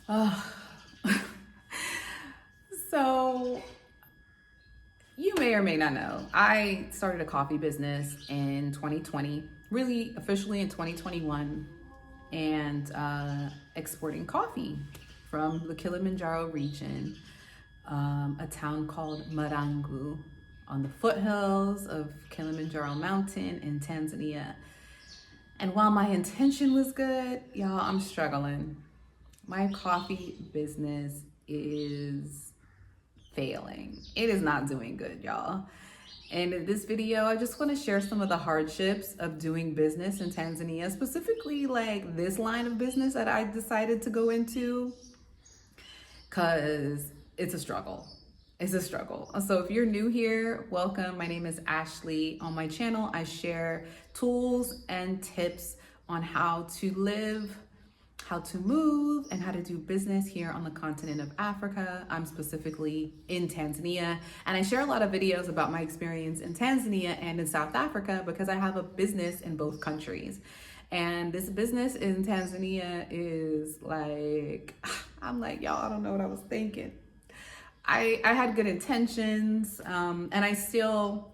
Uh, so you may or may not know, I started a coffee business in 2020, really officially in 2021, and exporting coffee from the Kilimanjaro region, a town called Marangu on the foothills of Kilimanjaro Mountain in Tanzania. And while my intention was good, y'all, I'm struggling. My coffee business is failing. It is not doing good, y'all. And in this video, I just want to share some of the hardships of doing business in Tanzania, specifically like this line of business that I decided to go into, because it's a struggle. It's a struggle. So if you're new here, welcome. My name is Ashley. On my channel, I share tools and tips on how to live, how to move, and how to do business here on the continent of Africa. I'm specifically in Tanzania, and I share a lot of videos about my experience in Tanzania and in South Africa because I have a business in both countries. And this business in Tanzania is like, I'm like, y'all, I don't know what I was thinking. I had good intentions, and I still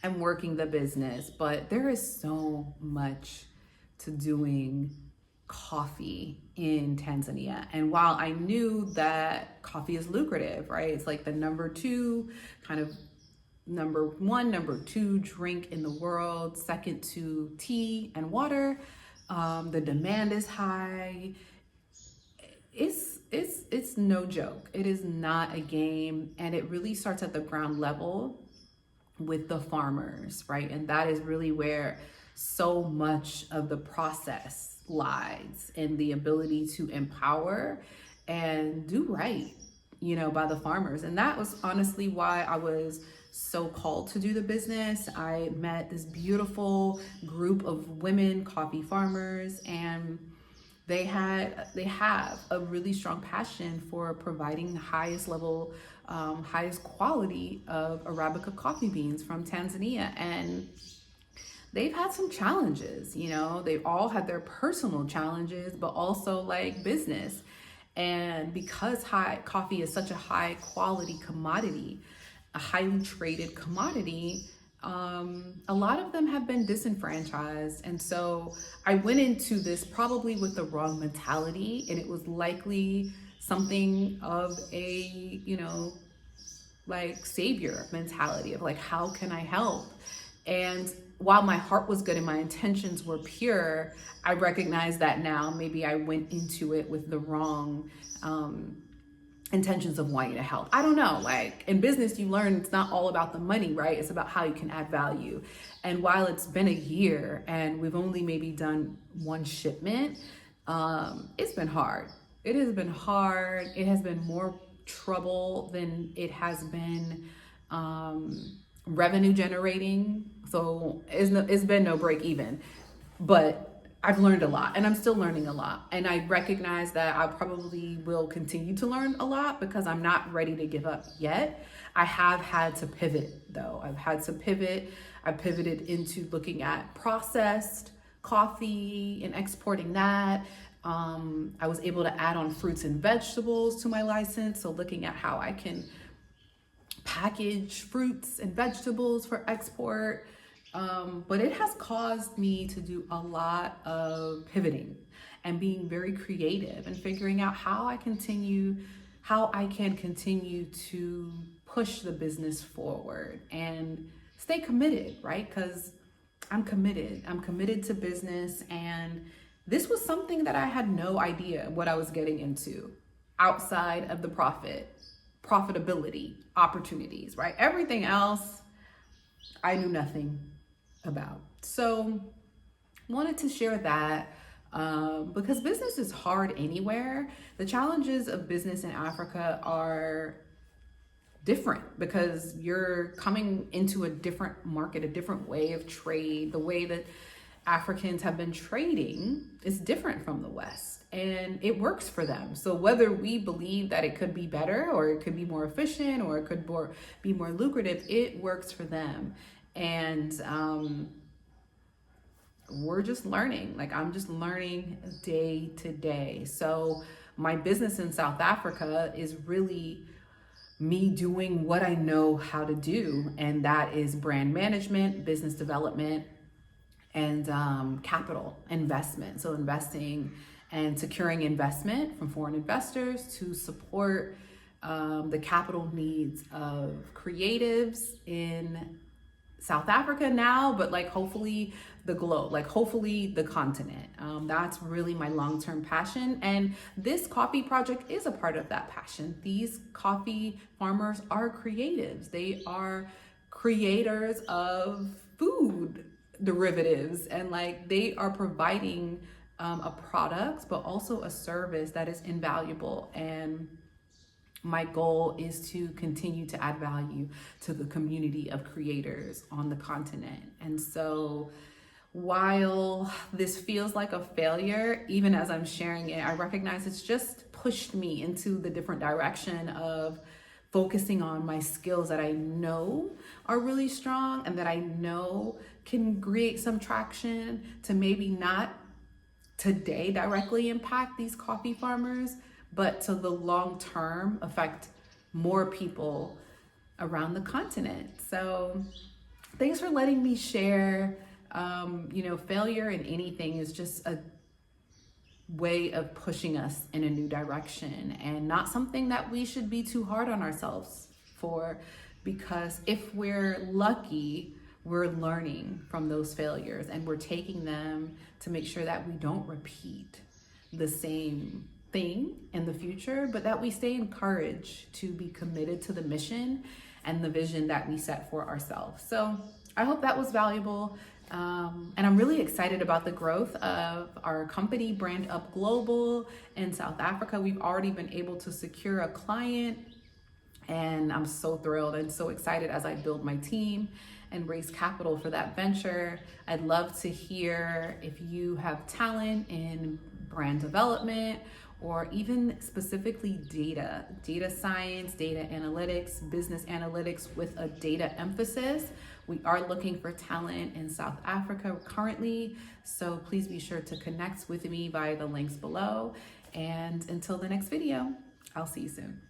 am working the business, but there is so much to doing coffee in Tanzania. And while I knew that coffee is lucrative, right? It's like the number two, kind of number one, number two drink in the world, second to tea and water. The demand is high. It's no joke. It is not a game, and it really starts at the ground level with the farmers, right? And that is really where so much of the process lies, in the ability to empower and do right, by the farmers. And that was honestly why I was so called to do the business. I met this beautiful group of women coffee farmers, and they have a really strong passion for providing the highest level, highest quality of Arabica coffee beans from Tanzania. And they've had some challenges, they've all had their personal challenges, but also like business. And because coffee is such a high quality commodity, a highly traded commodity, a lot of them have been disenfranchised. And so I went into this probably with the wrong mentality, and it was likely something of a, like savior mentality of like, how can I help? And while my heart was good and my intentions were pure, I recognize that now maybe I went into it with the wrong intentions of wanting to help. I don't know, like in business, you learn it's not all about the money, right? It's about how you can add value. And while it's been a year and we've only maybe done one shipment, it's been hard. It has been hard. It has been more trouble than it has been revenue generating. So it's been no break even, but I've learned a lot, and I'm still learning a lot. And I recognize that I probably will continue to learn a lot because I'm not ready to give up yet. I have had to pivot though. I've had to pivot. I pivoted into looking at processed coffee and exporting that. I was able to add on fruits and vegetables to my license. So looking at how I can package fruits and vegetables for export. But it has caused me to do a lot of pivoting and being very creative and figuring out how I can continue to push the business forward and stay committed, right? Because I'm committed to business. And this was something that I had no idea what I was getting into outside of the profitability opportunities, right? Everything else I knew nothing about. So wanted to share that because business is hard anywhere. The challenges of business in Africa are different because you're coming into a different market, a different way of trade. The way that Africans have been trading is different from the West, and it works for them. So whether we believe that it could be better or it could be more efficient or it could be more lucrative, it works for them. And we're just learning. Like I'm just learning day to day. So my business in South Africa is really me doing what I know how to do, and that is brand management, business development, and capital investment. So investing and securing investment from foreign investors to support the capital needs of creatives in South Africa now, but like hopefully the globe, like hopefully the continent. That's really my long-term passion. And this coffee project is a part of that passion. These coffee farmers are creatives. They are creators of food derivatives, and like they are providing a product, but also a service that is invaluable. And my goal is to continue to add value to the community of creators on the continent. And so while this feels like a failure, even as I'm sharing it, I recognize it's just pushed me into the different direction of focusing on my skills that I know are really strong and that I know can create some traction to maybe not today directly impact these coffee farmers, but to the long term affect more people around the continent. So thanks for letting me share. Failure in anything is just a way of pushing us in a new direction, and not something that we should be too hard on ourselves for, because if we're lucky, we're learning from those failures and we're taking them to make sure that we don't repeat the same thing in the future, but that we stay encouraged to be committed to the mission and the vision that we set for ourselves. So I hope that was valuable. And I'm really excited about the growth of our company, BrandUp Global, in South Africa. We've already been able to secure a client, and I'm so thrilled and so excited as I build my team and raise capital for that venture. I'd love to hear if you have talent in brand development, or even specifically data science, data analytics, business analytics with a data emphasis. We are looking for talent in South Africa currently, so please be sure to connect with me via the links below. And until the next video, I'll see you soon.